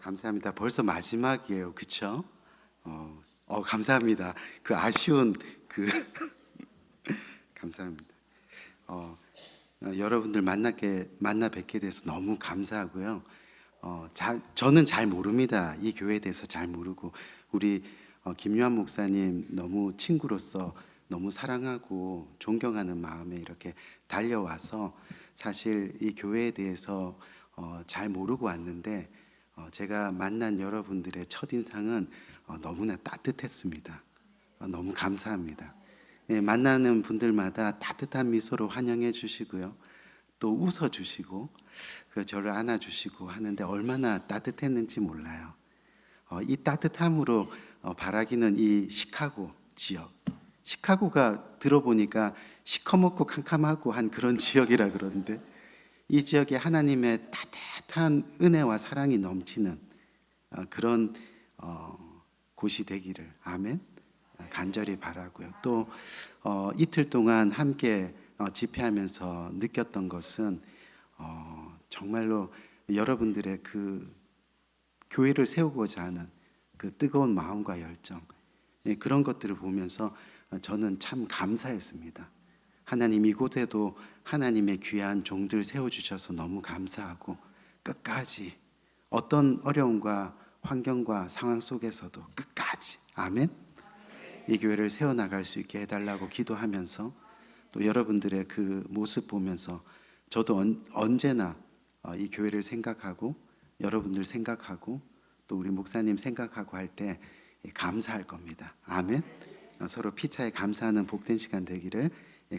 감사합니다. 벌써 마지막이에요. 그쵸? 감사합니다. 그 아쉬운 감사합니다. 여러분들 만나 뵙게 돼서 너무 감사하고요. 저는 잘 모릅니다. 이 교회에 대해서 잘 모르고 우리 김유한 목사님 너무 친구로서 너무 사랑하고 존경하는 마음에 이렇게 달려와서 사실 이 교회에 대해서 잘 모르고 왔는데 제가 만난 여러분들의 첫인상은 너무나 따뜻했습니다. 너무 감사합니다. 네, 만나는 분들마다 따뜻한 미소로 환영해 주시고요. 또 웃어 주시고 저를 안아 주시고 하는데 얼마나 따뜻했는지 몰라요. 이 따뜻함으로 바라기는 이 시카고 지역, 시카고가 들어보니까 시커멓고 캄캄하고 한 그런 지역이라 그러는데 이 지역에 하나님의 따뜻한 은혜와 사랑이 넘치는 그런 곳이 되기를 아멘 간절히 바라고요. 또 이틀 동안 함께 집회하면서 느꼈던 것은 정말로 여러분들의 그 교회를 세우고자 하는 그 뜨거운 마음과 열정, 그런 것들을 보면서 저는 참 감사했습니다. 하나님 이곳에도 하나님의 귀한 종들 세워주셔서 너무 감사하고 끝까지 어떤 어려움과 환경과 상황 속에서도 끝까지 아멘 이 교회를 세워나갈 수 있게 해달라고 기도하면서 또 여러분들의 그 모습 보면서 저도 언제나 이 교회를 생각하고 여러분들 생각하고 또 우리 목사님 생각하고 할 때 감사할 겁니다. 아멘. 서로 피차에 감사하는 복된 시간 되기를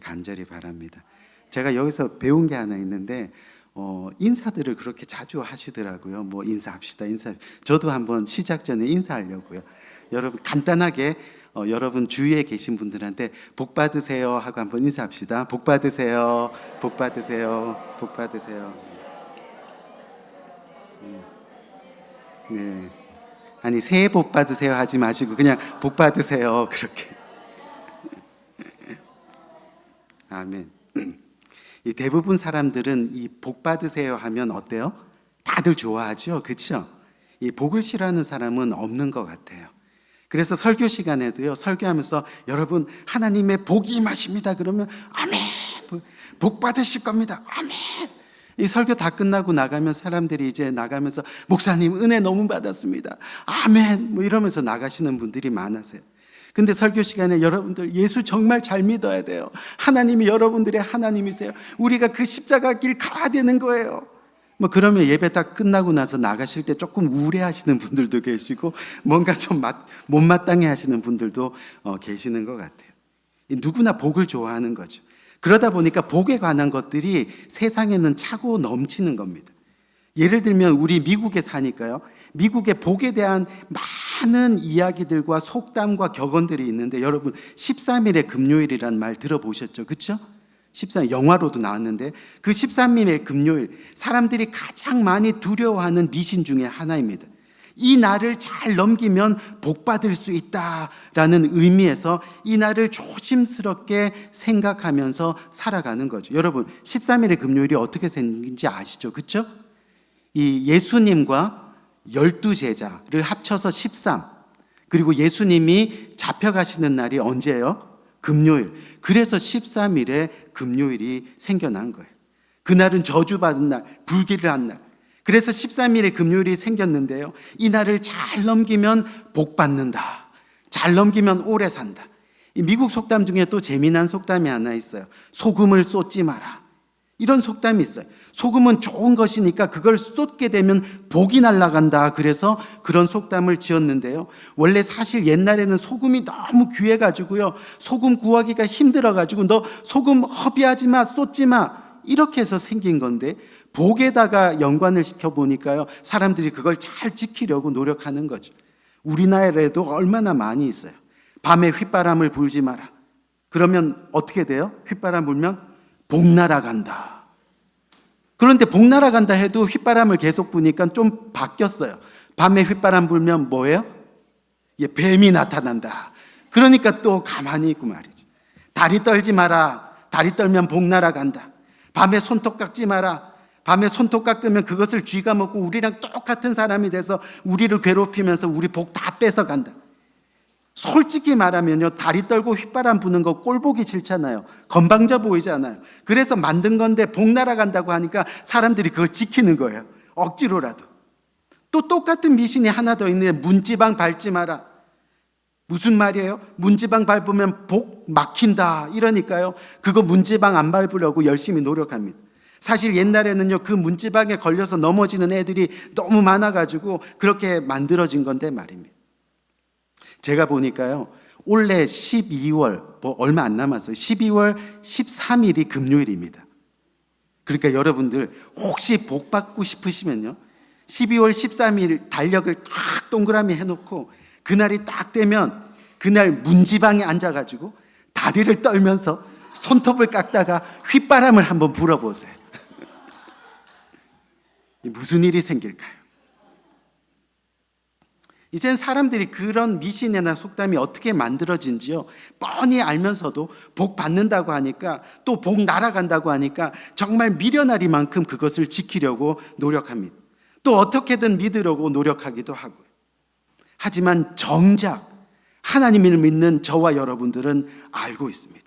간절히 바랍니다. 제가 여기서 배운 게 하나 있는데 인사들을 그렇게 자주 하시더라고요. 뭐 인사합시다. 저도 한번 시작 전에 인사하려고요. 여러분 간단하게 여러분 주위에 계신 분들한테 복 받으세요 하고 한번 인사합시다. 복 받으세요. 복 받으세요. 복 받으세요. 네. 아니 새해 복 받으세요 하지 마시고 그냥 복 받으세요. 그렇게. 아멘. 이 대부분 사람들은 이 복 받으세요 하면 어때요? 다들 좋아하죠. 그렇죠? 이 복을 싫어하는 사람은 없는 것 같아요. 그래서 설교 시간에도요, 설교하면서 여러분 하나님의 복이 임하십니다 그러면 아멘 복 받으실 겁니다 아멘. 이 설교 다 끝나고 나가면 사람들이 이제 나가면서 목사님 은혜 너무 받았습니다 아멘 뭐 이러면서 나가시는 분들이 많으세요. 근데 설교 시간에 여러분들 예수 정말 잘 믿어야 돼요. 하나님이 여러분들의 하나님이세요. 우리가 그 십자가 길 가야 되는 거예요. 뭐 그러면 예배 다 끝나고 나서 나가실 때 조금 우울해하시는 분들도 계시고 뭔가 좀 못마땅해 하시는 분들도 계시는 것 같아요. 누구나 복을 좋아하는 거죠. 그러다 보니까 복에 관한 것들이 세상에는 차고 넘치는 겁니다. 예를 들면 우리 미국에 사니까요. 미국의 복에 대한 많은 이야기들과 속담과 격언들이 있는데 여러분 13일의 금요일이란 말 들어보셨죠? 그렇죠? 13일 영화로도 나왔는데 그 13일의 금요일 사람들이 가장 많이 두려워하는 미신 중에 하나입니다. 이 날을 잘 넘기면 복 받을 수 있다라는 의미에서 이 날을 조심스럽게 생각하면서 살아가는 거죠. 여러분 13일의 금요일이 어떻게 생긴지 아시죠? 그렇죠? 이 예수님과 12제자를 합쳐서 13 그리고 예수님이 잡혀가시는 날이 언제예요? 금요일. 그래서 13일에 금요일이 생겨난 거예요. 그날은 저주받은 날, 불길을 한 날. 그래서 13일에 금요일이 생겼는데요. 이 날을 잘 넘기면 복 받는다. 잘 넘기면 오래 산다. 이 미국 속담 중에 또 재미난 속담이 하나 있어요. 소금을 쏟지 마라. 이런 속담이 있어요. 소금은 좋은 것이니까 그걸 쏟게 되면 복이 날아간다. 그래서 그런 속담을 지었는데요. 원래 사실 옛날에는 소금이 너무 귀해가지고요. 소금 구하기가 힘들어가지고 너 소금 허비하지 마, 쏟지 마. 이렇게 해서 생긴 건데 복에다가 연관을 시켜보니까요. 사람들이 그걸 잘 지키려고 노력하는 거죠. 우리나라에도 얼마나 많이 있어요. 밤에 휘바람을 불지 마라. 그러면 어떻게 돼요? 휘바람 불면 복 날아간다. 그런데 복 날아간다 해도 휘바람을 계속 부니까 좀 바뀌었어요. 밤에 휘바람 불면 뭐예요? 뱀이 나타난다. 그러니까 또 가만히 있고 말이죠. 다리 떨지 마라. 다리 떨면 복 날아간다. 밤에 손톱 깎지 마라. 밤에 손톱 깎으면 그것을 쥐가 먹고 우리랑 똑같은 사람이 돼서 우리를 괴롭히면서 우리 복 다 뺏어간다. 솔직히 말하면요, 다리 떨고 휘바람 부는 거 꼴보기 싫잖아요. 건방져 보이잖아요. 그래서 만든 건데 복 날아간다고 하니까 사람들이 그걸 지키는 거예요. 억지로라도. 또 똑같은 미신이 하나 더 있는데, 문지방 밟지 마라. 무슨 말이에요? 문지방 밟으면 복 막힌다 이러니까요, 그거 문지방 안 밟으려고 열심히 노력합니다. 사실 옛날에는요, 그 문지방에 걸려서 넘어지는 애들이 너무 많아가지고 그렇게 만들어진 건데 말입니다. 제가 보니까요, 올해 12월 얼마 안 남았어요. 12월 13일이 금요일입니다. 그러니까 여러분들 혹시 복 받고 싶으시면요, 12월 13일 달력을 딱 동그라미 해놓고 그날이 딱 되면 그날 문지방에 앉아가지고 다리를 떨면서 손톱을 깎다가 휘바람을 한번 불어보세요. 무슨 일이 생길까요? 이젠 사람들이 그런 미신이나 속담이 어떻게 만들어진지요, 뻔히 알면서도 복 받는다고 하니까, 또 복 날아간다고 하니까 정말 미련하리만큼 그것을 지키려고 노력합니다. 또 어떻게든 믿으려고 노력하기도 하고요. 하지만 정작 하나님을 믿는 저와 여러분들은 알고 있습니다.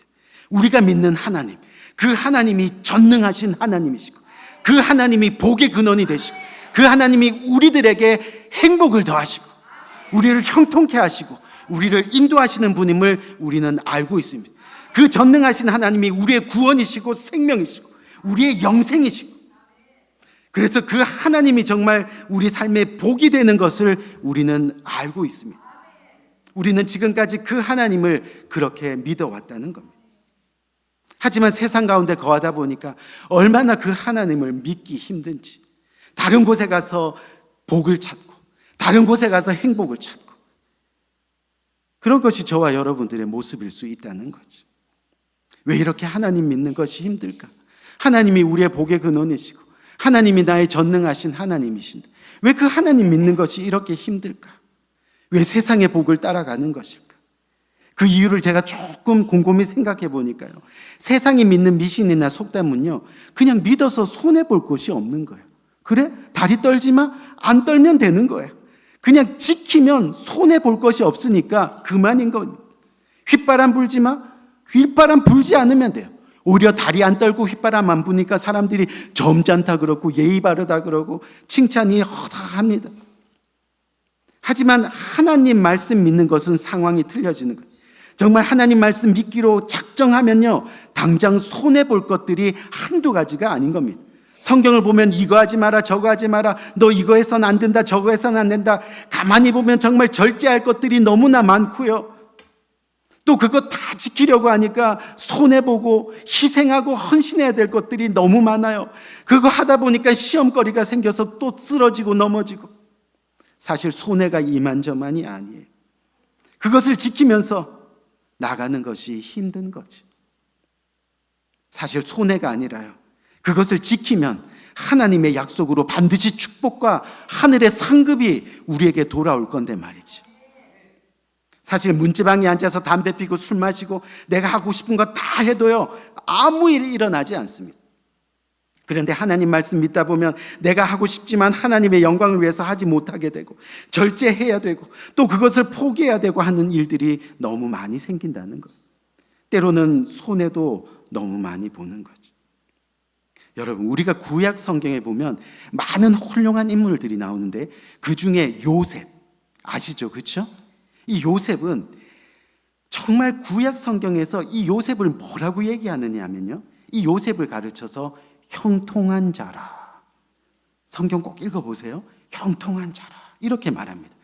우리가 믿는 하나님, 그 하나님이 전능하신 하나님이시고, 그 하나님이 복의 근원이 되시고, 그 하나님이 우리들에게 행복을 더하시고 우리를 형통케 하시고 우리를 인도하시는 분임을 우리는 알고 있습니다. 그 전능하신 하나님이 우리의 구원이시고 생명이시고 우리의 영생이시고, 그래서 그 하나님이 정말 우리 삶의 복이 되는 것을 우리는 알고 있습니다. 우리는 지금까지 그 하나님을 그렇게 믿어왔다는 겁니다. 하지만 세상 가운데 거하다 보니까 얼마나 그 하나님을 믿기 힘든지, 다른 곳에 가서 복을 찾고 다른 곳에 가서 행복을 찾고, 그런 것이 저와 여러분들의 모습일 수 있다는 거죠. 왜 이렇게 하나님 믿는 것이 힘들까? 하나님이 우리의 복의 근원이시고 하나님이 나의 전능하신 하나님이신데 왜 그 하나님 믿는 것이 이렇게 힘들까? 왜 세상의 복을 따라가는 것일까? 그 이유를 제가 조금 곰곰이 생각해 보니까요, 세상이 믿는 미신이나 속담은요, 그냥 믿어서 손해볼 것이 없는 거예요. 그래? 다리 떨지 마? 안 떨면 되는 거예요. 그냥 지키면 손해볼 것이 없으니까 그만인 겁니다. 휘바람 불지 마? 휘바람 불지 않으면 돼요. 오히려 다리 안 떨고 휘바람 안 부니까 사람들이 점잖다 그러고 예의 바르다 그러고 칭찬이 허다합니다. 하지만 하나님 말씀 믿는 것은 상황이 틀려지는 거예요. 정말 하나님 말씀 믿기로 작정하면요, 당장 손해볼 것들이 한두 가지가 아닌 겁니다. 성경을 보면 이거 하지 마라, 저거 하지 마라, 너 이거 해서는 안 된다, 저거 해서는 안 된다. 가만히 보면 정말 절제할 것들이 너무나 많고요. 또 그거 다 지키려고 하니까 손해보고 희생하고 헌신해야 될 것들이 너무 많아요. 그거 하다 보니까 시험거리가 생겨서 또 쓰러지고 넘어지고. 사실 손해가 이만저만이 아니에요. 그것을 지키면서 나가는 것이 힘든 거지. 사실 손해가 아니라요, 그것을 지키면 하나님의 약속으로 반드시 축복과 하늘의 상급이 우리에게 돌아올 건데 말이죠. 사실 문지방에 앉아서 담배 피고 술 마시고 내가 하고 싶은 거 다 해도요, 아무 일이 일어나지 않습니다. 그런데 하나님 말씀 믿다 보면 내가 하고 싶지만 하나님의 영광을 위해서 하지 못하게 되고 절제해야 되고 또 그것을 포기해야 되고 하는 일들이 너무 많이 생긴다는 거예요. 때로는 손해도 너무 많이 보는 거죠. 여러분, 우리가 구약 성경에 보면 많은 훌륭한 인물들이 나오는데 그 중에 요셉 아시죠? 그렇죠? 이 요셉은 정말 구약 성경에서 이 요셉을 뭐라고 얘기하느냐 하면요, 이 요셉을 가르쳐서 형통한 자라. 성경 꼭 읽어보세요. 형통한 자라 이렇게 말합니다.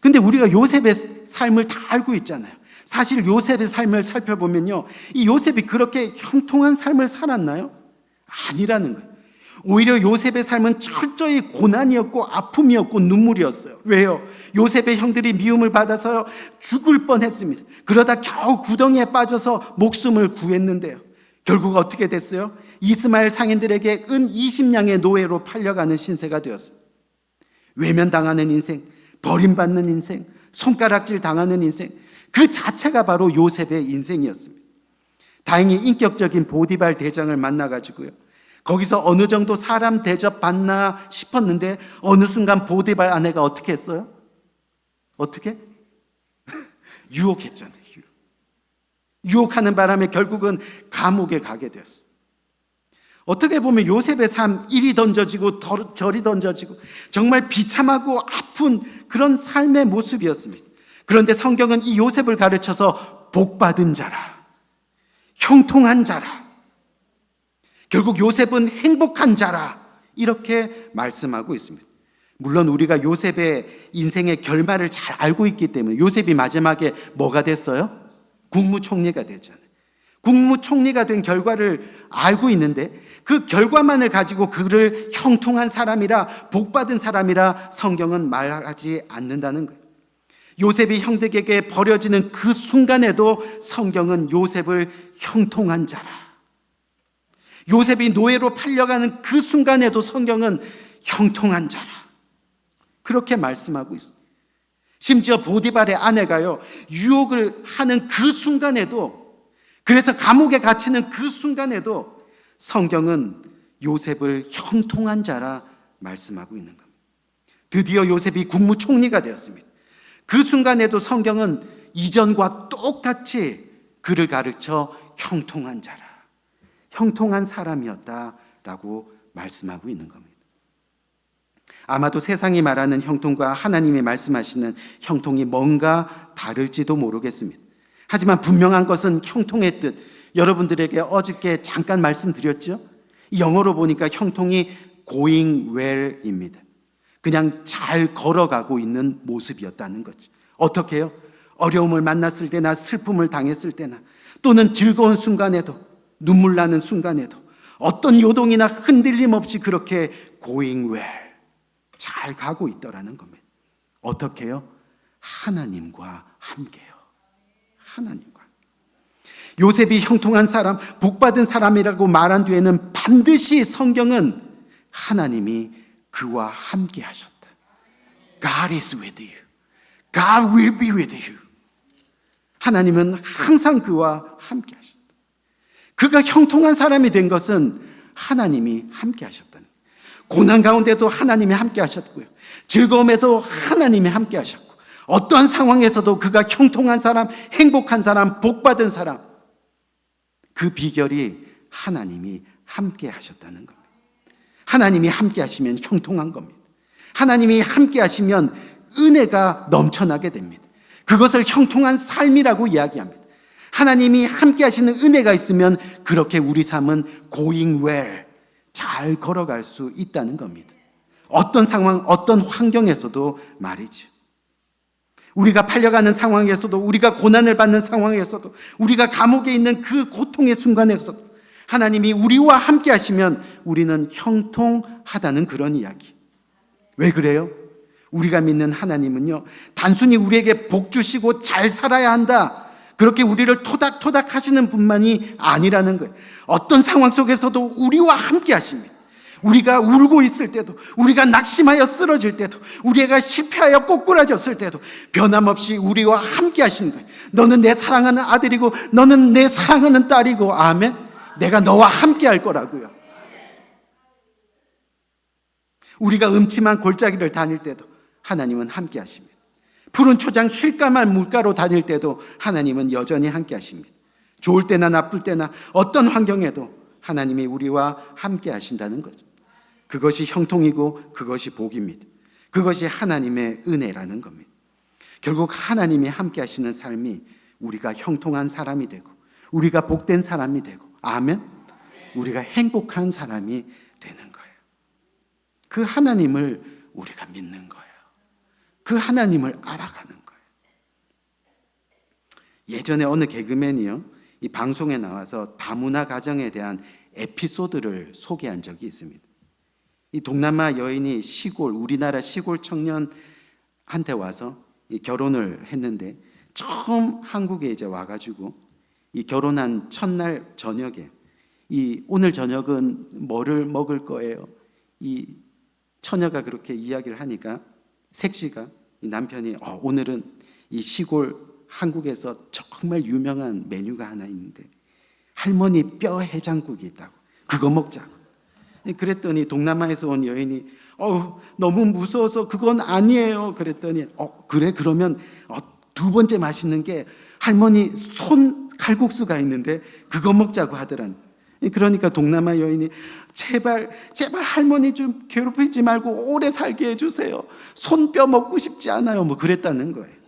근데 우리가 요셉의 삶을 다 알고 있잖아요. 사실 요셉의 삶을 살펴보면요, 이 요셉이 그렇게 형통한 삶을 살았나요? 아니라는 거예요. 오히려 요셉의 삶은 철저히 고난이었고 아픔이었고 눈물이었어요. 왜요? 요셉의 형들이 미움을 받아서 죽을 뻔했습니다. 그러다 겨우 구덩이에 빠져서 목숨을 구했는데요, 결국 어떻게 됐어요? 이스마엘 상인들에게 은 20냥의 노예로 팔려가는 신세가 되었어요. 외면당하는 인생, 버림받는 인생, 손가락질 당하는 인생, 그 자체가 바로 요셉의 인생이었습니다. 다행히 인격적인 보디발 대장을 만나가지고요, 거기서 어느 정도 사람 대접 받나 싶었는데 어느 순간 보디발 아내가 어떻게 했어요? 어떻게? 유혹했잖아요. 유혹하는 바람에 결국은 감옥에 가게 되었어요. 어떻게 보면 요셉의 삶, 이리 던져지고 저리 던져지고 정말 비참하고 아픈 그런 삶의 모습이었습니다. 그런데 성경은 이 요셉을 가르쳐서 복받은 자라, 형통한 자라, 결국 요셉은 행복한 자라, 이렇게 말씀하고 있습니다. 물론 우리가 요셉의 인생의 결말을 잘 알고 있기 때문에 요셉이 마지막에 뭐가 됐어요? 국무총리가 됐잖아요. 국무총리가 된 결과를 알고 있는데 그 결과만을 가지고 그를 형통한 사람이라, 복받은 사람이라 성경은 말하지 않는다는 거예요. 요셉이 형들에게 버려지는 그 순간에도 성경은 요셉을 형통한 자라, 요셉이 노예로 팔려가는 그 순간에도 성경은 형통한 자라, 그렇게 말씀하고 있어요. 심지어 보디발의 아내가요, 유혹을 하는 그 순간에도, 그래서 감옥에 갇히는 그 순간에도 성경은 요셉을 형통한 자라 말씀하고 있는 겁니다. 드디어 요셉이 국무총리가 되었습니다. 그 순간에도 성경은 이전과 똑같이 그를 가르쳐 형통한 자라, 형통한 사람이었다라고 말씀하고 있는 겁니다. 아마도 세상이 말하는 형통과 하나님이 말씀하시는 형통이 뭔가 다를지도 모르겠습니다. 하지만 분명한 것은 형통의 뜻, 여러분들에게 어저께 잠깐 말씀드렸죠? 영어로 보니까 형통이 going well입니다. 그냥 잘 걸어가고 있는 모습이었다는 거죠. 어떻게 해요? 어려움을 만났을 때나 슬픔을 당했을 때나 또는 즐거운 순간에도, 눈물 나는 순간에도 어떤 요동이나 흔들림 없이 그렇게 going well, 잘 가고 있더라는 겁니다. 어떻게 해요? 하나님과 함께요. 하나님과. 요셉이 형통한 사람, 복받은 사람이라고 말한 뒤에는 반드시 성경은 하나님이 그와 함께 하셨다. God is with you. God will be with you. 하나님은 항상 그와 함께 하셨다. 그가 형통한 사람이 된 것은 하나님이 함께 하셨다는 거예요. 고난 가운데도 하나님이 함께 하셨고요, 즐거움에도 하나님이 함께 하셨고, 어떠한 상황에서도 그가 형통한 사람, 행복한 사람, 복받은 사람, 그 비결이 하나님이 함께 하셨다는 겁니다. 하나님이 함께 하시면 형통한 겁니다. 하나님이 함께 하시면 은혜가 넘쳐나게 됩니다. 그것을 형통한 삶이라고 이야기합니다. 하나님이 함께 하시는 은혜가 있으면 그렇게 우리 삶은 going well, 잘 걸어갈 수 있다는 겁니다. 어떤 상황, 어떤 환경에서도 말이죠. 우리가 팔려가는 상황에서도, 우리가 고난을 받는 상황에서도, 우리가 감옥에 있는 그 고통의 순간에서도 하나님이 우리와 함께 하시면 우리는 형통하다는 그런 이야기. 왜 그래요? 우리가 믿는 하나님은요, 단순히 우리에게 복 주시고 잘 살아야 한다, 그렇게 우리를 토닥토닥 하시는 분만이 아니라는 거예요. 어떤 상황 속에서도 우리와 함께 하십니다. 우리가 울고 있을 때도, 우리가 낙심하여 쓰러질 때도, 우리가 실패하여 꼬꾸라졌을 때도 변함없이 우리와 함께 하시는 거예요. 너는 내 사랑하는 아들이고 너는 내 사랑하는 딸이고, 아멘. 내가 너와 함께 할 거라고요. 우리가 음침한 골짜기를 다닐 때도 하나님은 함께 하십니다. 푸른 초장 실감한 물가로 다닐 때도 하나님은 여전히 함께 하십니다. 좋을 때나 나쁠 때나 어떤 환경에도 하나님이 우리와 함께 하신다는 거죠. 그것이 형통이고 그것이 복입니다. 그것이 하나님의 은혜라는 겁니다. 결국 하나님이 함께 하시는 삶이 우리가 형통한 사람이 되고, 우리가 복된 사람이 되고, 아멘, 우리가 행복한 사람이 되는 거예요. 그 하나님을 우리가 믿는 거예요. 그 하나님을 알아가는 거예요. 예전에 어느 개그맨이요, 이 방송에 나와서 다문화 가정에 대한 에피소드를 소개한 적이 있습니다. 이 동남아 여인이 시골, 우리나라 시골 청년한테 와서 이 결혼을 했는데, 처음 한국에 이제 와가지고 이 결혼한 첫날 저녁에 이 오늘 저녁은 뭐를 먹을 거예요? 이 처녀가 그렇게 이야기를 하니까 색시가, 이 남편이 오늘은 이 시골 한국에서 정말 유명한 메뉴가 하나 있는데 할머니 뼈 해장국이 있다고, 그거 먹자고. 그랬더니 동남아에서 온 여인이 너무 무서워서 그건 아니에요. 그랬더니 그래? 그러면 두 번째 맛있는 게 할머니 손 칼국수가 있는데 그거 먹자고 하더란. 그러니까 동남아 여인이 제발 할머니 좀 괴롭히지 말고 오래 살게 해주세요. 손뼈 먹고 싶지 않아요. 뭐 그랬다는 거예요.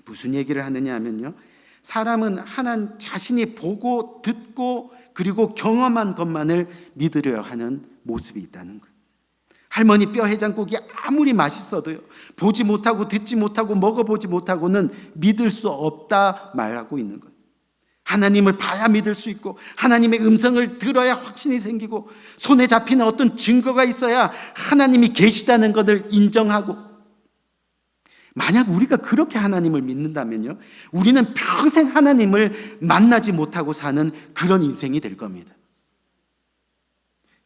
무슨 얘기를 하느냐 하면요, 사람은 하나님 자신이 보고 듣고 그리고 경험한 것만을 믿으려 하는 모습이 있다는 거예요. 할머니 뼈 해장국이 아무리 맛있어도요, 보지 못하고 듣지 못하고 먹어보지 못하고는 믿을 수 없다 말하고 있는 거예요. 하나님을 봐야 믿을 수 있고 하나님의 음성을 들어야 확신이 생기고 손에 잡히는 어떤 증거가 있어야 하나님이 계시다는 것을 인정하고, 만약 우리가 그렇게 하나님을 믿는다면요, 우리는 평생 하나님을 만나지 못하고 사는 그런 인생이 될 겁니다.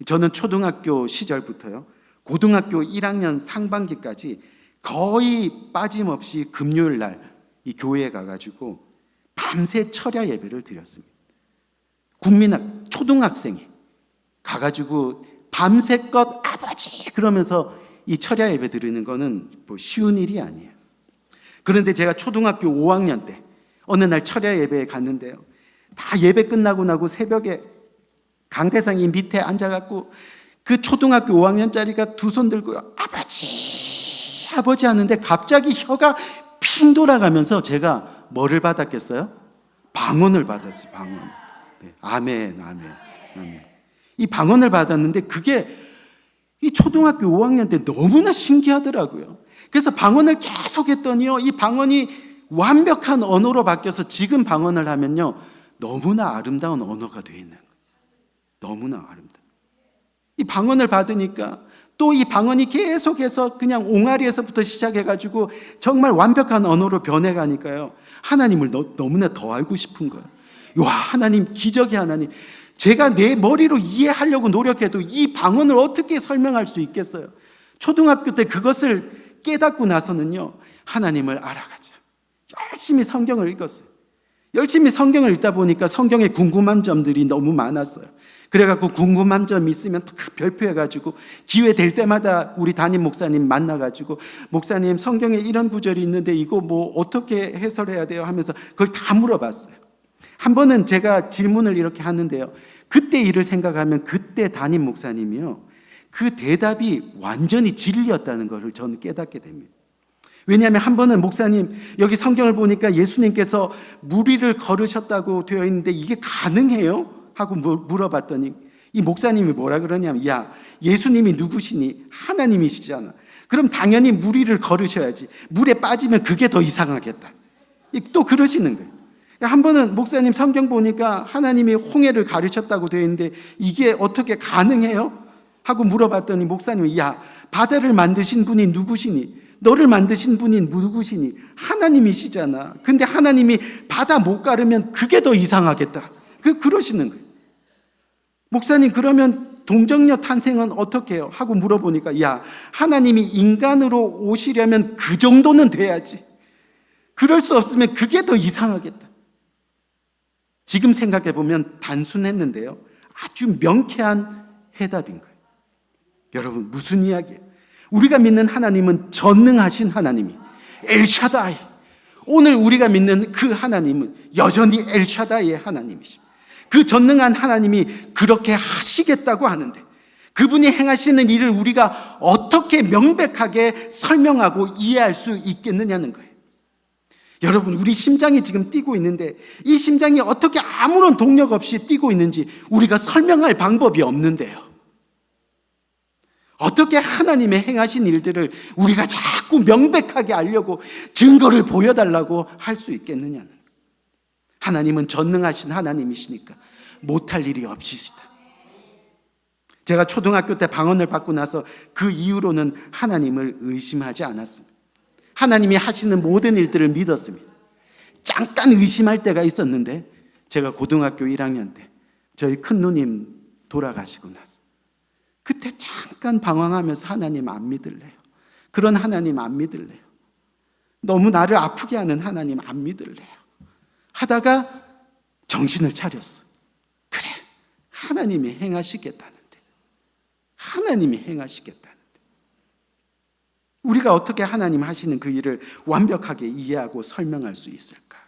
저는 초등학교 시절부터요, 고등학교 1학년 상반기까지 거의 빠짐없이 금요일 날 이 교회에 가가지고 밤새 철야 예배를 드렸습니다. 초등학생이 가가지고 밤새껏 아버지 그러면서 이 철야 예배 드리는 거는 뭐 쉬운 일이 아니에요. 그런데 제가 초등학교 5학년 때 어느 날 철야 예배에 갔는데요, 다 예배 끝나고 나고 새벽에 강대상이 밑에 앉아갖고 그 초등학교 5학년짜리가 두 손 들고 아버지 하는데 갑자기 혀가 핑 돌아가면서 제가 뭐를 받았겠어요? 방언을 받았어요. 방언. 네. 아멘. 이 방언을 받았는데 그게 이 초등학교 5학년 때 너무나 신기하더라고요. 그래서 방언을 계속 했더니요, 이 방언이 완벽한 언어로 바뀌어서 지금 방언을 하면요, 너무나 아름다운 언어가 되어 있는 거예요. 너무나 아름다워. 이 방언을 받으니까 또 이 방언이 계속해서 그냥 옹알이에서부터 시작해가지고 정말 완벽한 언어로 변해가니까요, 하나님을 너무나 더 알고 싶은 거예요. 와, 하나님, 기적의 하나님. 제가 내 머리로 이해하려고 노력해도 이 방언을 어떻게 설명할 수 있겠어요? 초등학교 때 그것을 깨닫고 나서는요, 하나님을 알아가자. 열심히 성경을 읽었어요. 열심히 성경을 읽다 보니까 성경에 궁금한 점들이 너무 많았어요. 그래갖고 궁금한 점 있으면 다 별표해가지고 기회 될 때마다 우리 담임 목사님 만나가지고, 목사님 성경에 이런 구절이 있는데 이거 뭐 어떻게 해설해야 돼요 하면서 그걸 다 물어봤어요. 한 번은 제가 질문을 이렇게 하는데요, 그때 일을 생각하면 그때 담임 목사님이요, 그 대답이 완전히 진리였다는 것을 저는 깨닫게 됩니다. 왜냐하면 한 번은 목사님, 여기 성경을 보니까 예수님께서 무리를 걸으셨다고 되어 있는데 이게 가능해요? 하고 물어봤더니 이 목사님이 뭐라 그러냐면, 야, 예수님이 누구시니? 하나님이시잖아. 그럼 당연히 무리를 걸으셔야지. 물에 빠지면 그게 더 이상하겠다. 또 그러시는 거예요. 한 번은 목사님 성경 보니까 하나님이 홍해를 가르쳤다고 되어 있는데 이게 어떻게 가능해요? 하고 물어봤더니 목사님이, 야, 바다를 만드신 분이 누구시니? 너를 만드신 분이 누구시니? 하나님이시잖아. 근데 하나님이 바다 못 가르면 그게 더 이상하겠다. 그러시는 거예요. 목사님, 그러면 동정녀 탄생은 어떻게 해요? 하고 물어보니까, 야, 하나님이 인간으로 오시려면 그 정도는 돼야지. 그럴 수 없으면 그게 더 이상하겠다. 지금 생각해 보면 단순했는데요, 아주 명쾌한 해답인 거예요. 여러분, 무슨 이야기예요? 우리가 믿는 하나님은 전능하신 하나님이 엘샤다이, 오늘 우리가 믿는 그 하나님은 여전히 엘샤다이의 하나님이십니다. 그 전능한 하나님이 그렇게 하시겠다고 하는데 그분이 행하시는 일을 우리가 어떻게 명백하게 설명하고 이해할 수 있겠느냐는 거예요. 여러분, 우리 심장이 지금 뛰고 있는데 이 심장이 어떻게 아무런 동력 없이 뛰고 있는지 우리가 설명할 방법이 없는데요, 어떻게 하나님의 행하신 일들을 우리가 자꾸 명백하게 알려고 증거를 보여달라고 할 수 있겠느냐는 거예요. 하나님은 전능하신 하나님이시니까 못할 일이 없으시다. 제가 초등학교 때 방언을 받고 나서 그 이후로는 하나님을 의심하지 않았습니다. 하나님이 하시는 모든 일들을 믿었습니다. 잠깐 의심할 때가 있었는데 제가 고등학교 1학년 때 저희 큰 누님 돌아가시고 나서 그때 잠깐 방황하면서 하나님 안 믿을래요. 그런 하나님 안 믿을래요. 너무 나를 아프게 하는 하나님 안 믿을래요. 하다가 정신을 차렸어. 그래, 하나님이 행하시겠다는데 하나님이 행하시겠다는데, 우리가 어떻게 하나님 하시는 그 일을 완벽하게 이해하고 설명할 수 있을까?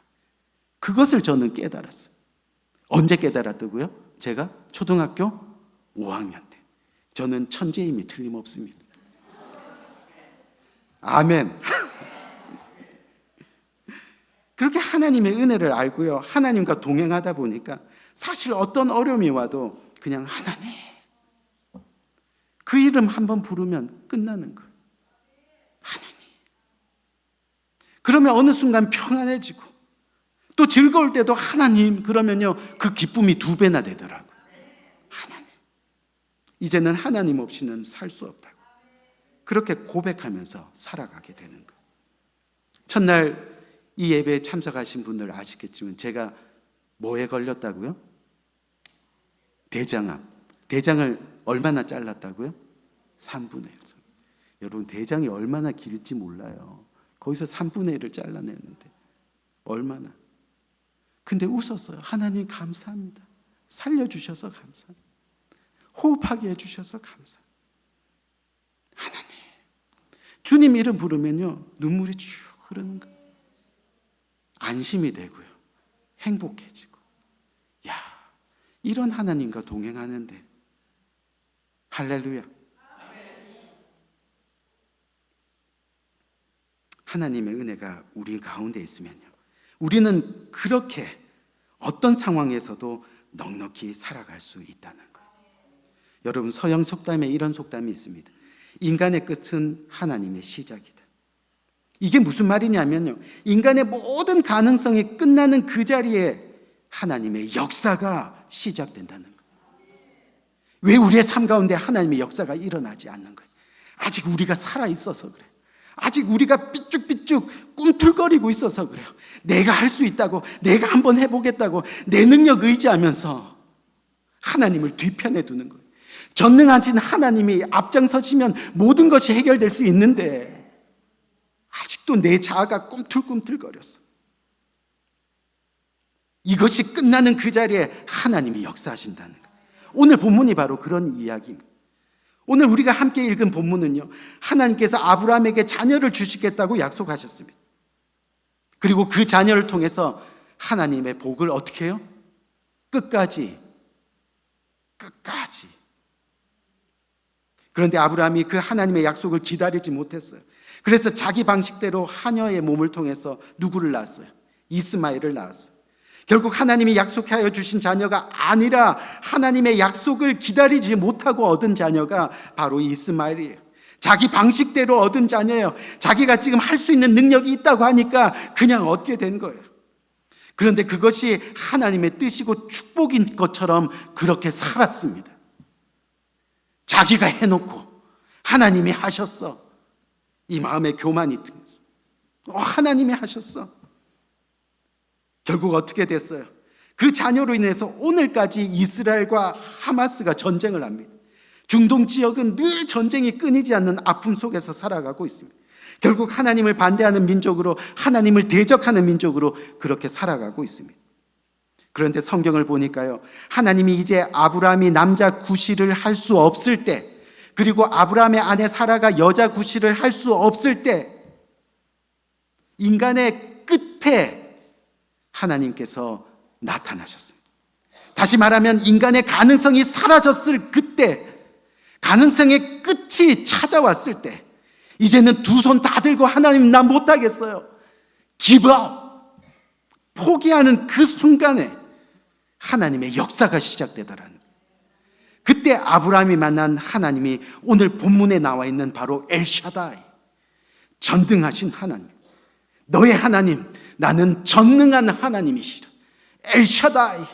그것을 저는 깨달았어요. 언제 깨달았다고요? 제가 초등학교 5학년 때. 저는 천재임이 틀림없습니다. 아멘. 그렇게 하나님의 은혜를 알고요, 하나님과 동행하다 보니까 사실 어떤 어려움이 와도 그냥 하나님, 그 이름 한번 부르면 끝나는 거예요. 하나님. 그러면 어느 순간 평안해지고, 또 즐거울 때도 하나님 그러면요, 그 기쁨이 2배나 되더라고요. 하나님. 이제는 하나님 없이는 살 수 없다고. 그렇게 고백하면서 살아가게 되는 거예요. 첫날 이 예배에 참석하신 분들 아시겠지만 제가 뭐에 걸렸다고요? 대장암. 대장을 얼마나 잘랐다고요? 3분의 1. 여러분, 대장이 얼마나 길지 몰라요. 거기서 3분의 1을 잘라내는데 얼마나. 근데 웃었어요. 하나님 감사합니다. 살려주셔서 감사합니다. 호흡하게 해주셔서 감사합니다. 하나님. 주님 이름 부르면요, 눈물이 쭉 흐르는 거예요. 안심이 되고요, 행복해지고. 야, 이런 하나님과 동행하는데, 할렐루야. 하나님의 은혜가 우리 가운데 있으면요, 우리는 그렇게 어떤 상황에서도 넉넉히 살아갈 수 있다는 거예요. 여러분, 서양 속담에 이런 속담이 있습니다. 인간의 끝은 하나님의 시작이다. 이게 무슨 말이냐면요, 인간의 모든 가능성이 끝나는 그 자리에 하나님의 역사가 시작된다는 거예요. 왜 우리의 삶 가운데 하나님의 역사가 일어나지 않는 거예요? 아직 우리가 살아있어서 그래요. 아직 우리가 삐쭉삐쭉 꿈틀거리고 있어서 그래요. 내가 할 수 있다고, 내가 한번 해보겠다고 내 능력 의지하면서 하나님을 뒤편에 두는 거예요. 전능하신 하나님이 앞장서시면 모든 것이 해결될 수 있는데 아직도 내 자아가 꿈틀꿈틀거렸어. 이것이 끝나는 그 자리에 하나님이 역사하신다는 거예요. 오늘 본문이 바로 그런 이야기입니다. 오늘 우리가 함께 읽은 본문은요, 하나님께서 아브라함에게 자녀를 주시겠다고 약속하셨습니다. 그리고 그 자녀를 통해서 하나님의 복을 어떻게 해요? 끝까지. 그런데 아브라함이 그 하나님의 약속을 기다리지 못했어요. 그래서 자기 방식대로 하녀의 몸을 통해서 누구를 낳았어요? 이스마엘을 낳았어요. 결국 하나님이 약속하여 주신 자녀가 아니라 하나님의 약속을 기다리지 못하고 얻은 자녀가 바로 이스마엘이에요. 자기 방식대로 얻은 자녀예요. 자기가 지금 할 수 있는 능력이 있다고 하니까 그냥 얻게 된 거예요. 그런데 그것이 하나님의 뜻이고 축복인 것처럼 그렇게 살았습니다. 자기가 해놓고 하나님이 하셨어, 이 마음의 교만이 들었어. 하나님이 하셨어. 결국 어떻게 됐어요? 그 자녀로 인해서 오늘까지 이스라엘과 하마스가 전쟁을 합니다. 중동 지역은 늘 전쟁이 끊이지 않는 아픔 속에서 살아가고 있습니다. 결국 하나님을 반대하는 민족으로, 하나님을 대적하는 민족으로 그렇게 살아가고 있습니다. 그런데 성경을 보니까요, 하나님이 이제 아브라함이 남자 구실을 할 수 없을 때, 그리고 아브라함의 아내 사라가 여자 구실을 할 수 없을 때, 인간의 끝에 하나님께서 나타나셨습니다. 다시 말하면 인간의 가능성이 사라졌을 그때, 가능성의 끝이 찾아왔을 때, 이제는 2손 다 들고 하나님 나 못하겠어요, give up, 포기하는 그 순간에 하나님의 역사가 시작되더라는 거예요. 그때 아브라함이 만난 하나님이 오늘 본문에 나와 있는 바로 엘샤다이, 전능하신 하나님. 너의 하나님, 나는 전능한 하나님이시라. 엘샤다이.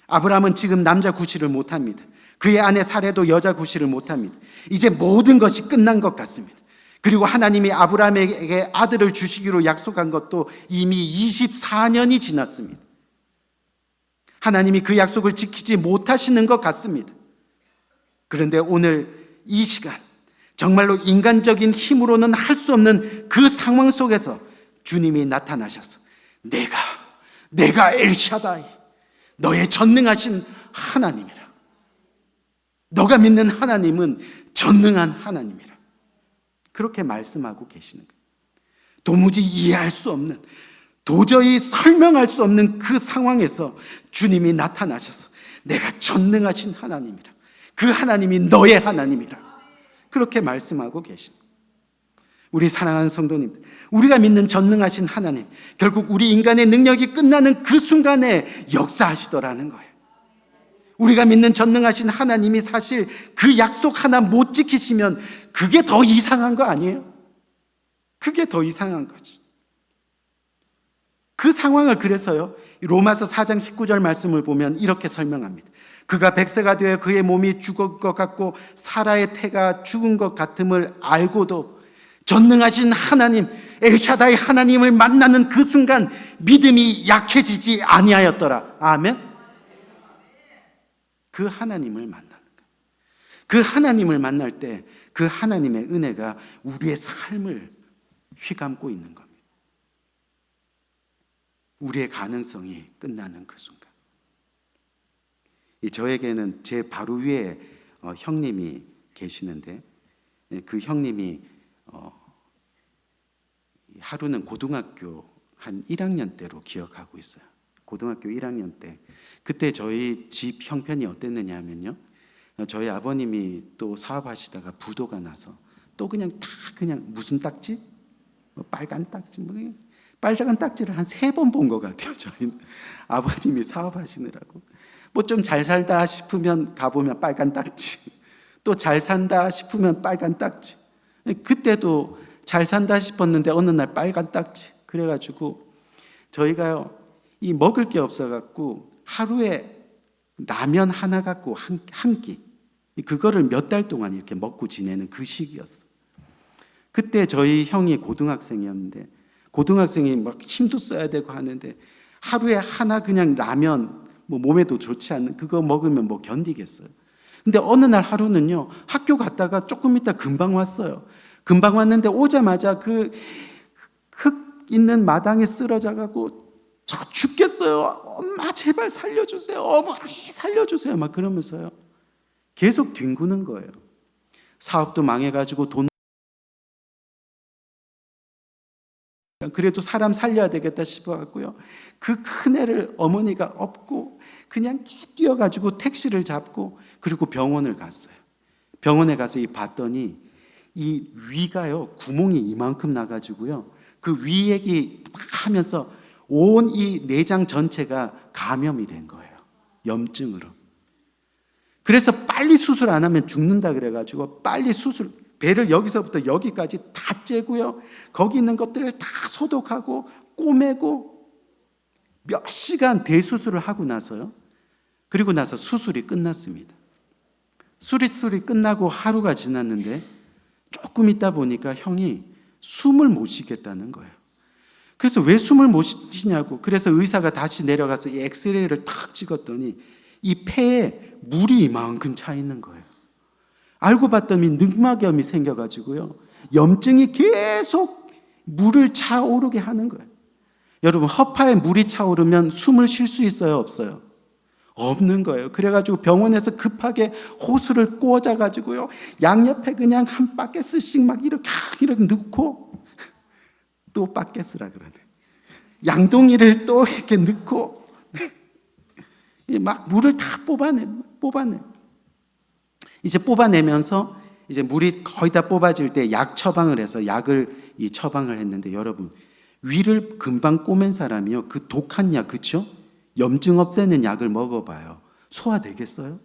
아브라함은 지금 남자 구실을 못합니다. 그의 아내 사레도 여자 구실을 못합니다. 이제 모든 것이 끝난 것 같습니다. 그리고 하나님이 아브라함에게 아들을 주시기로 약속한 것도 이미 24년이 지났습니다. 하나님이 그 약속을 지키지 못하시는 것 같습니다. 그런데 오늘 이 시간, 정말로 인간적인 힘으로는 할 수 없는 그 상황 속에서 주님이 나타나셔서 내가 엘샤다이, 너의 전능하신 하나님이라. 너가 믿는 하나님은 전능한 하나님이라. 그렇게 말씀하고 계시는 거예요. 도무지 이해할 수 없는, 도저히 설명할 수 없는 그 상황에서 주님이 나타나셔서 내가 전능하신 하나님이라, 그 하나님이 너의 하나님이라, 그렇게 말씀하고 계십니다. 우리 사랑하는 성도님들, 우리가 믿는 전능하신 하나님, 결국 우리 인간의 능력이 끝나는 그 순간에 역사하시더라는 거예요. 우리가 믿는 전능하신 하나님이 사실 그 약속 하나 못 지키시면 그게 더 이상한 거 아니에요? 그게 더 이상한 거죠. 그 상황을 그래서요, 로마서 4장 19절 말씀을 보면 이렇게 설명합니다. 그가 100세가 되어 그의 몸이 죽을 것 같고 사라의 태가 죽은 것 같음을 알고도 전능하신 하나님, 엘샤다이 하나님을 만나는 그 순간 믿음이 약해지지 아니하였더라. 아멘. 그 하나님을 만나는 거예요. 그 하나님을 만날 때 그 하나님의 은혜가 우리의 삶을 휘감고 있는 겁니다. 우리의 가능성이 끝나는 그 순간. 저에게는 제 바로 위에 형님이 계시는데, 그 형님이 하루는 고등학교 한 1학년 때로 기억하고 있어요. 고등학교 1학년 때. 그때 저희 집 형편이 어땠느냐 하면요, 저희 아버님이 또 사업하시다가 부도가 나서 또 그냥 무슨 딱지? 빨간 딱지, 빨간 딱지를 한 3번 본 것 같아요. 저희는 아버님이 사업하시느라고 좀 잘 살다 싶으면 가보면 빨간 딱지, 또 잘 산다 싶으면 빨간 딱지. 그때도 잘 산다 싶었는데 어느 날 빨간 딱지. 그래가지고 저희가요, 이 먹을 게 없어갖고 하루에 라면 하나 갖고 한 끼, 그거를 몇 달 동안 이렇게 먹고 지내는 그 시기였어. 그때 저희 형이 고등학생이었는데, 고등학생이 막 힘도 써야 되고 하는데 하루에 하나 그냥 라면, 몸에도 좋지 않는 그거 먹으면 견디겠어요. 근데 어느 날 하루는요, 학교 갔다가 조금 있다 금방 왔어요. 금방 왔는데 오자마자 그 흙 있는 마당에 쓰러져가고 저 죽겠어요. 엄마 제발 살려주세요. 어머니 살려주세요. 막 그러면서요, 계속 뒹구는 거예요. 사업도 망해가지고 돈, 그래도 사람 살려야 되겠다 싶어갖고요, 그 큰 애를 어머니가 업고 그냥 뛰어가지고 택시를 잡고 그리고 병원을 갔어요. 병원에 가서 봤더니 이 위가요, 구멍이 이만큼 나가지고요, 그 위 얘기 하면서 온 이 내장 전체가 감염이 된 거예요. 염증으로. 그래서 빨리 수술 안 하면 죽는다 그래가지고 빨리 수술, 배를 여기서부터 여기까지 다 째고요, 거기 있는 것들을 다 소독하고 꼬매고 몇 시간 대수술을 하고 나서요, 그리고 나서 수술이 끝났습니다. 수술이 끝나고 하루가 지났는데 조금 있다 보니까 형이 숨을 못 쉬겠다는 거예요. 그래서 왜 숨을 못 쉬냐고, 그래서 의사가 다시 내려가서 이 엑스레이를 탁 찍었더니 이 폐에 물이 이만큼 차 있는 거예요. 알고 봤더니 늑막염이 생겨가지고요, 염증이 계속 물을 차오르게 하는 거예요. 여러분, 허파에 물이 차오르면 숨을 쉴 수 있어요, 없어요? 없는 거예요. 그래가지고 병원에서 급하게 호수를 꽂아가지고요, 양옆에 그냥 한 바켓씩 막 이렇게 넣고, 또 바켓이라 그러네, 양동이를 또 이렇게 넣고 막 물을 다 뽑아내. 이제 뽑아내면서 이제 물이 거의 다 뽑아질 때 약 처방을 해서 약을 처방을 했는데, 여러분, 위를 금방 꼬맨 사람이요, 그 독한 약, 그렇죠? 염증 없애는 약을 먹어봐요. 소화되겠어요?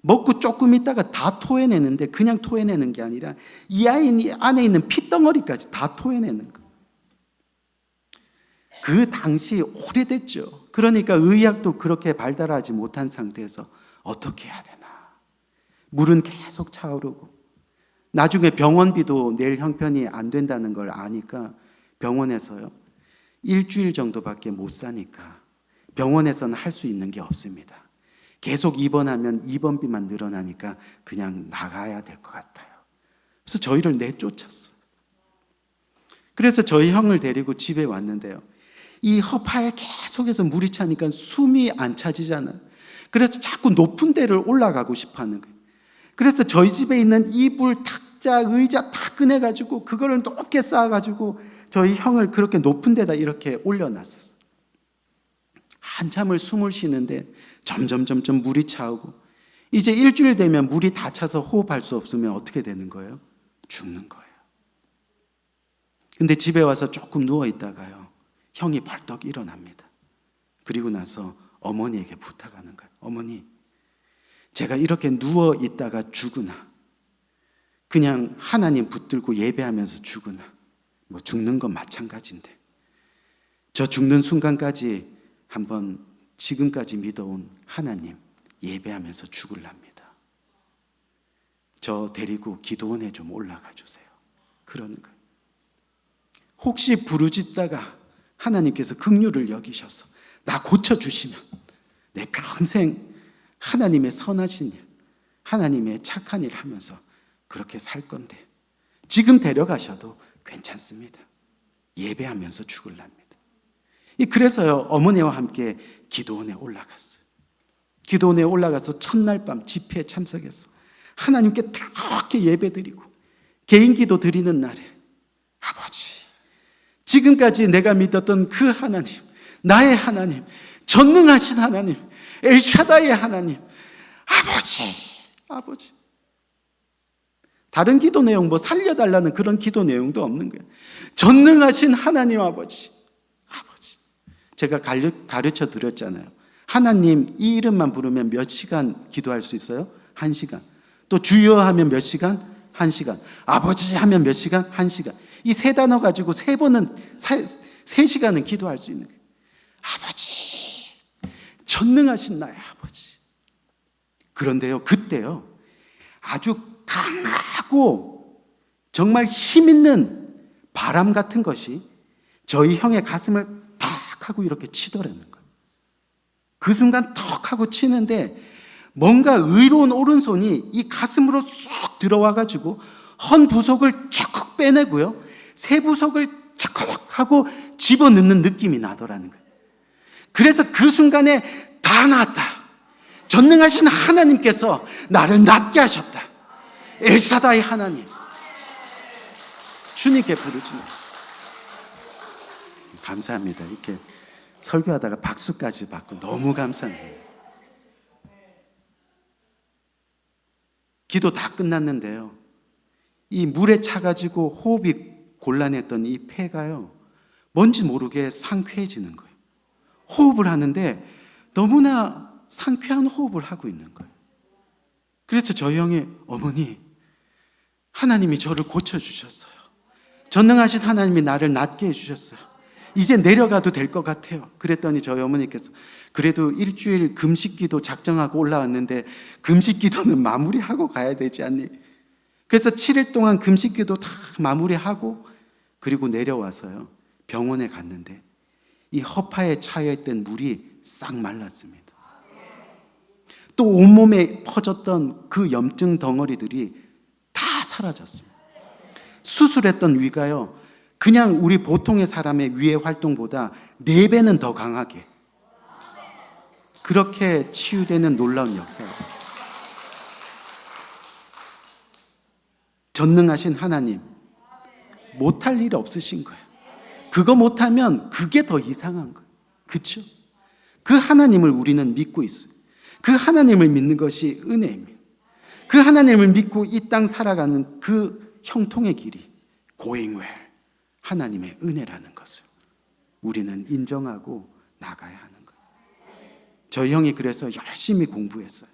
먹고 조금 있다가 다 토해내는데, 그냥 토해내는 게 아니라 이 아이 안에 있는 핏덩어리까지 다 토해내는 거. 그 당시 오래됐죠. 그러니까 의학도 그렇게 발달하지 못한 상태에서 어떻게 해야 되나. 물은 계속 차오르고, 나중에 병원비도 낼 형편이 안 된다는 걸 아니까 병원에서요, 일주일 정도밖에 못 사니까 병원에서는 할 수 있는 게 없습니다. 계속 입원하면 입원비만 늘어나니까 그냥 나가야 될 것 같아요. 그래서 저희를 내쫓았어요. 그래서 저희 형을 데리고 집에 왔는데요, 이 허파에 계속해서 물이 차니까 숨이 안 차지잖아요. 그래서 자꾸 높은 데를 올라가고 싶어 하는 거예요. 그래서 저희 집에 있는 이불, 탁자, 의자 다 꺼내가지고 그거를 높게 쌓아가지고 저희 형을 그렇게 높은 데다 이렇게 올려놨었어요. 한참을 숨을 쉬는데 점점 물이 차오고, 이제 일주일 되면 물이 다 차서 호흡할 수 없으면 어떻게 되는 거예요? 죽는 거예요. 근데 집에 와서 조금 누워 있다가요, 형이 벌떡 일어납니다. 그리고 나서 어머니에게 부탁하는 거예요. 어머니, 제가 이렇게 누워 있다가 죽으나, 그냥 하나님 붙들고 예배하면서 죽으나, 뭐 죽는 건 마찬가지인데, 저 죽는 순간까지 한번 지금까지 믿어온 하나님 예배하면서 죽을랍니다. 저 데리고 기도원에 좀 올라가 주세요. 그러는 거예요. 혹시 부르짖다가 하나님께서 긍휼을 여기셔서 나 고쳐주시면 내 평생 하나님의 선하신 일, 하나님의 착한 일 하면서 그렇게 살 건데 지금 데려가셔도 괜찮습니다. 예배하면서 죽을랍니다. 그래서요, 어머니와 함께 기도원에 올라갔어요. 기도원에 올라가서 첫날 밤 집회에 참석해서 하나님께 그렇게 예배드리고 개인 기도 드리는 날에, 아버지, 지금까지 내가 믿었던 그 하나님, 나의 하나님, 전능하신 하나님, 엘샤다이의 하나님, 아버지. 다른 기도 내용, 뭐 살려달라는 그런 기도 내용도 없는 거예요. 전능하신 하나님 아버지. 제가 가르쳐 드렸잖아요. 하나님 이 이름만 부르면 몇 시간 기도할 수 있어요? 1시간. 또 주여 하면 몇 시간? 1시간. 아버지 하면 몇 시간? 1시간. 이 세 단어 가지고 3시간은 기도할 수 있는 거예요. 아버지, 전능하신 나의 아버지. 그런데요, 그때요, 아주 강하고 정말 힘 있는 바람 같은 것이 저희 형의 가슴을 탁 하고 이렇게 치더라는 거예요. 그 순간 턱 하고 치는데 뭔가 의로운 오른손이 이 가슴으로 쏙 들어와가지고 헌 부속을 쫙 빼내고요, 새 부속을 쫙 하고 집어넣는 느낌이 나더라는 거예요. 그래서 그 순간에 다 나았다. 전능하신 하나님께서 나를 낫게 하셨다. 엘사다의 하나님. 주님께 부르짖는. 감사합니다. 이렇게 설교하다가 박수까지 받고 너무 감사합니다. 기도 다 끝났는데요, 이 물에 차가지고 호흡이 곤란했던 이 폐가요, 뭔지 모르게 상쾌해지는 거예요. 호흡을 하는데 너무나 상쾌한 호흡을 하고 있는 거예요. 그래서 저희 형이, 어머니, 하나님이 저를 고쳐주셨어요. 전능하신 하나님이 나를 낫게 해주셨어요. 이제 내려가도 될 것 같아요. 그랬더니 저희 어머니께서, 그래도 일주일 금식기도 작정하고 올라왔는데 금식기도는 마무리하고 가야 되지 않니? 그래서 7일 동안 금식기도 다 마무리하고 그리고 내려와서요, 병원에 갔는데 이 허파에 차여있던 물이 싹 말랐습니다. 또 온몸에 퍼졌던 그 염증 덩어리들이 다 사라졌습니다. 수술했던 위가요, 그냥 우리 보통의 사람의 위의 활동보다 4배는 더 강하게 그렇게 치유되는 놀라운 역사예요. 전능하신 하나님, 못할 일 없으신 거예요. 그거 못하면 그게 더 이상한 거예요. 그렇죠? 그 하나님을 우리는 믿고 있어요. 그 하나님을 믿는 것이 은혜입니다. 그 하나님을 믿고 이 땅 살아가는 그 형통의 길이 going well, 하나님의 은혜라는 것을 우리는 인정하고 나가야 하는 거예요. 저희 형이 그래서 열심히 공부했어요.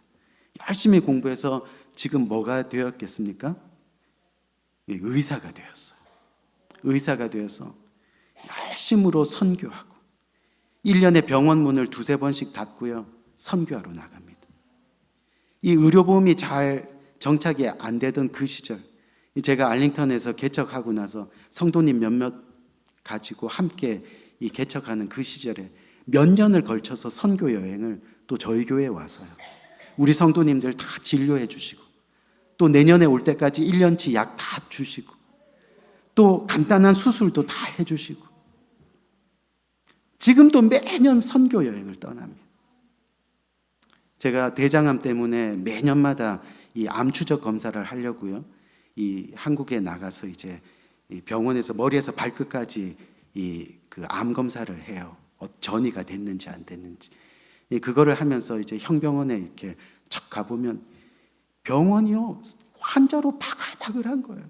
열심히 공부해서 지금 뭐가 되었겠습니까? 의사가 되었어요. 의사가 되어서 열심으로 선교하고 1년에 병원 문을 2-3번씩 닫고요, 선교하러 나갑니다. 이 의료보험이 잘 정착이 안 되던 그 시절, 제가 알링턴에서 개척하고 나서 성도님 몇몇 가지고 함께 이 개척하는 그 시절에 몇 년을 걸쳐서 선교 여행을 또 저희 교회에 와서요, 우리 성도님들 다 진료해 주시고, 또 내년에 올 때까지 1년치 약 다 주시고, 또 간단한 수술도 다 해주시고, 지금도 매년 선교 여행을 떠납니다. 제가 대장암 때문에 매년마다 이 암 추적 검사를 하려고요. 이 한국에 나가서 이제 이 병원에서 머리에서 발끝까지 이 그 암 검사를 해요. 전이가 됐는지 안 됐는지. 그거를 하면서 이제 형병원에 이렇게 척 가보면 병원이요 환자로 바글바글한 거예요.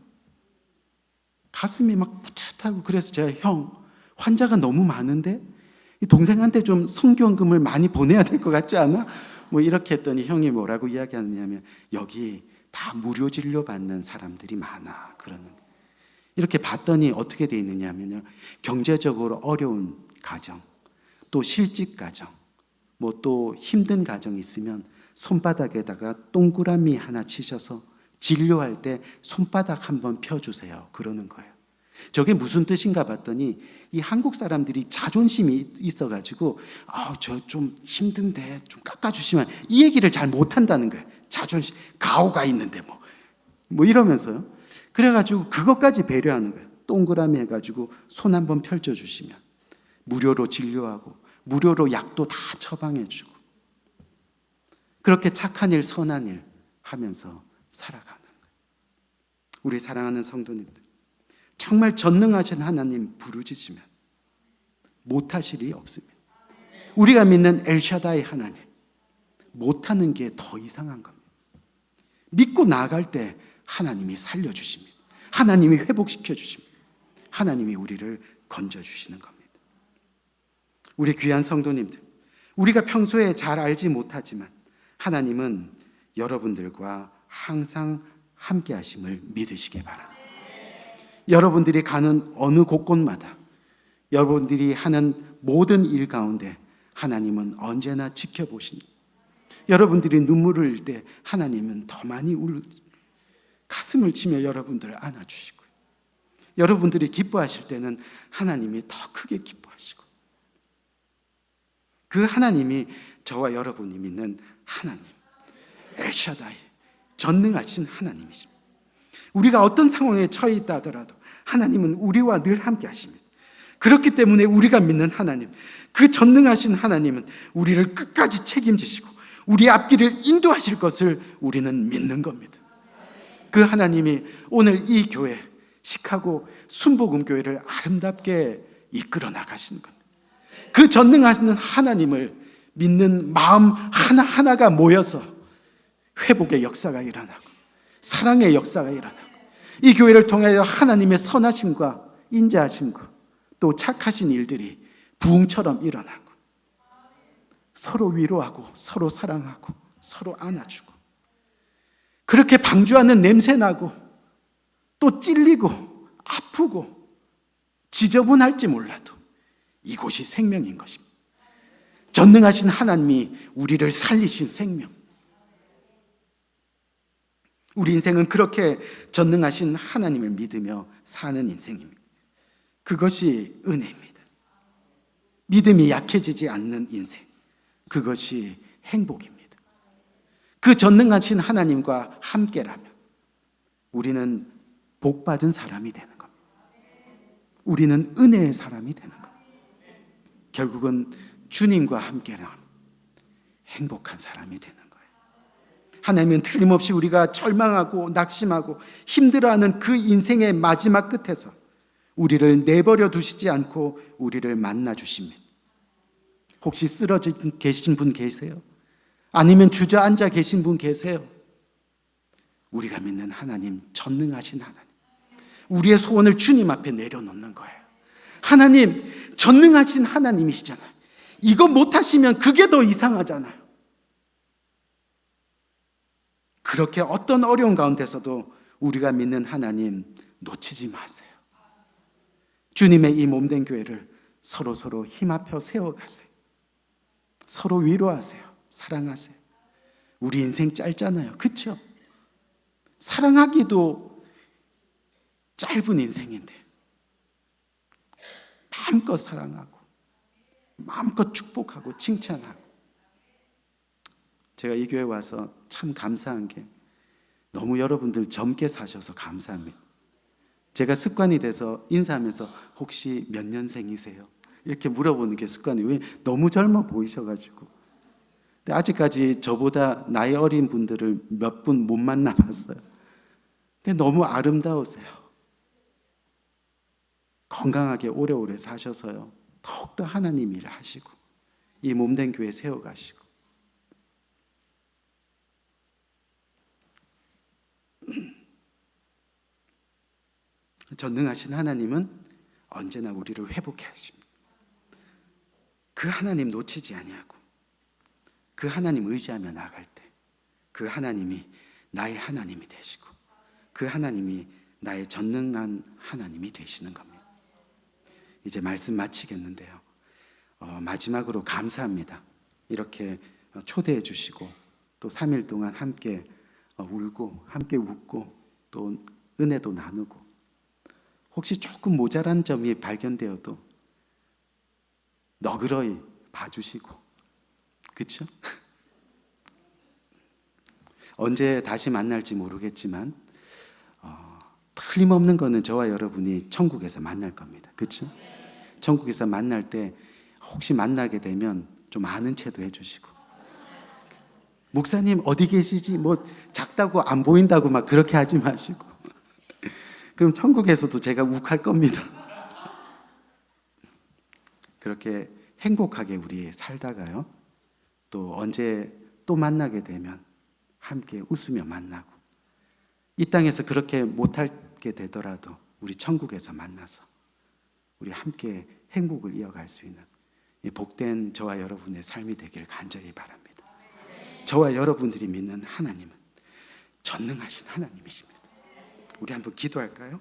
가슴이 막 뿌듯하고. 그래서 제가 형, 환자가 너무 많은데 동생한테 좀 성교원금을 많이 보내야 될 것 같지 않아? 뭐 이렇게 했더니 형이 뭐라고 이야기하느냐면 여기 다 무료 진료 받는 사람들이 많아 그러는 거예요. 이렇게 봤더니 어떻게 돼 있느냐면요, 경제적으로 어려운 가정, 또 실직 가정, 뭐 또 힘든 가정이 있으면 손바닥에다가 동그라미 하나 치셔서 진료할 때 손바닥 한번 펴주세요 그러는 거예요. 저게 무슨 뜻인가 봤더니 이 한국 사람들이 자존심이 있어가지고 저 좀 힘든데 좀 깎아주시면, 이 얘기를 잘 못한다는 거예요. 자존심, 가오가 있는데 뭐 이러면서요. 그래가지고 그것까지 배려하는 거예요. 동그라미 해가지고 손 한번 펼쳐주시면 무료로 진료하고 무료로 약도 다 처방해주고, 그렇게 착한 일 선한 일 하면서 살아가는 거예요. 우리 사랑하는 성도님들, 정말 전능하신 하나님 부르짖으면 못하실 일이 없습니다. 우리가 믿는 엘샤다이 하나님, 못하는 게 더 이상한 겁니다. 믿고 나아갈 때 하나님이 살려주십니다. 하나님이 회복시켜 주십니다. 하나님이 우리를 건져주시는 겁니다. 우리 귀한 성도님들, 우리가 평소에 잘 알지 못하지만 하나님은 여러분들과 항상 함께 하심을 믿으시기 바랍니다. 여러분들이 가는 어느 곳곳마다, 여러분들이 하는 모든 일 가운데 하나님은 언제나 지켜보십니다. 여러분들이 눈물을 흘릴 때 하나님은 더 많이 가슴을 치며 여러분들을 안아주시고요. 여러분들이 기뻐하실 때는 하나님이 더 크게 기뻐하시고, 그 하나님이 저와 여러분이 믿는 하나님, 엘샤다이, 전능하신 하나님이십니다. 우리가 어떤 상황에 처해 있다 하더라도 하나님은 우리와 늘 함께 하십니다. 그렇기 때문에 우리가 믿는 하나님, 그 전능하신 하나님은 우리를 끝까지 책임지시고 우리 앞길을 인도하실 것을 우리는 믿는 겁니다. 그 하나님이 오늘 이 교회, 시카고 순복음교회를 아름답게 이끌어 나가시는 겁니다. 그 전능하신 하나님을 믿는 마음 하나하나가 모여서 회복의 역사가 일어나고 사랑의 역사가 일어나고, 이 교회를 통하여 하나님의 선하심과 인자하심과 또 착하신 일들이 부흥처럼 일어나고, 서로 위로하고 서로 사랑하고 서로 안아주고, 그렇게 방주하는 냄새나고 또 찔리고 아프고 지저분할지 몰라도 이곳이 생명인 것입니다. 전능하신 하나님이 우리를 살리신 생명. 우리 인생은 그렇게 전능하신 하나님을 믿으며 사는 인생입니다. 그것이 은혜입니다. 믿음이 약해지지 않는 인생, 그것이 행복입니다. 그 전능하신 하나님과 함께라면 우리는 복받은 사람이 되는 겁니다. 우리는 은혜의 사람이 되는 겁니다. 결국은 주님과 함께라면 행복한 사람이 되는 거예요. 하나님은 틀림없이 우리가 절망하고 낙심하고 힘들어하는 그 인생의 마지막 끝에서 우리를 내버려 두시지 않고 우리를 만나 주십니다. 혹시 쓰러져 계신 분 계세요? 아니면 주저앉아 계신 분 계세요? 우리가 믿는 하나님, 전능하신 하나님, 우리의 소원을 주님 앞에 내려놓는 거예요. 하나님, 전능하신 하나님이시잖아요. 이거 못하시면 그게 더 이상하잖아요. 그렇게 어떤 어려운 가운데서도 우리가 믿는 하나님 놓치지 마세요. 주님의 이 몸된 교회를 서로 힘합혀 세워가세요. 서로 위로하세요. 사랑하세요. 우리 인생 짧잖아요. 그렇죠? 사랑하기도 짧은 인생인데 마음껏 사랑하고 마음껏 축복하고 칭찬하고. 제가 이 교회 와서 참 감사한 게 너무 여러분들 젊게 사셔서 감사합니다. 제가 습관이 돼서 인사하면서 혹시 몇 년생이세요? 이렇게 물어보는 게 습관이에요. 왜? 너무 젊어 보이셔가지고. 근데 아직까지 저보다 나이 어린 분들을 몇 분 못 만나봤어요. 근데 너무 아름다우세요. 건강하게 오래오래 사셔서요. 더욱더 하나님 일을 하시고 이 몸된 교회 세워가시고. 전능하신 하나님은 언제나 우리를 회복해 하십니다. 그 하나님 놓치지 아니하고 그 하나님 의지하며 나아갈 때 그 하나님이 나의 하나님이 되시고 그 하나님이 나의 전능한 하나님이 되시는 겁니다. 이제 말씀 마치겠는데요. 마지막으로 감사합니다. 이렇게 초대해 주시고 또 3일 동안 함께 울고 함께 웃고 또 은혜도 나누고 혹시 조금 모자란 점이 발견되어도 너그러이 봐주시고 그렇죠? 언제 다시 만날지 모르겠지만 틀림없는 거는 저와 여러분이 천국에서 만날 겁니다. 그렇죠? 천국에서 만날 때 혹시 만나게 되면 좀 아는 체도 해주시고 목사님 어디 계시지? 뭐 작다고 안 보인다고 막 그렇게 하지 마시고 그럼 천국에서도 제가 욱할 겁니다. 그렇게 행복하게 우리 살다가요 또 언제 또 만나게 되면 함께 웃으며 만나고 이 땅에서 그렇게 못하게 되더라도 우리 천국에서 만나서 우리 함께 행복을 이어갈 수 있는 이 복된 저와 여러분의 삶이 되기를 간절히 바랍니다. 저와 여러분들이 믿는 하나님은 전능하신 하나님이십니다. 우리 한번 기도할까요?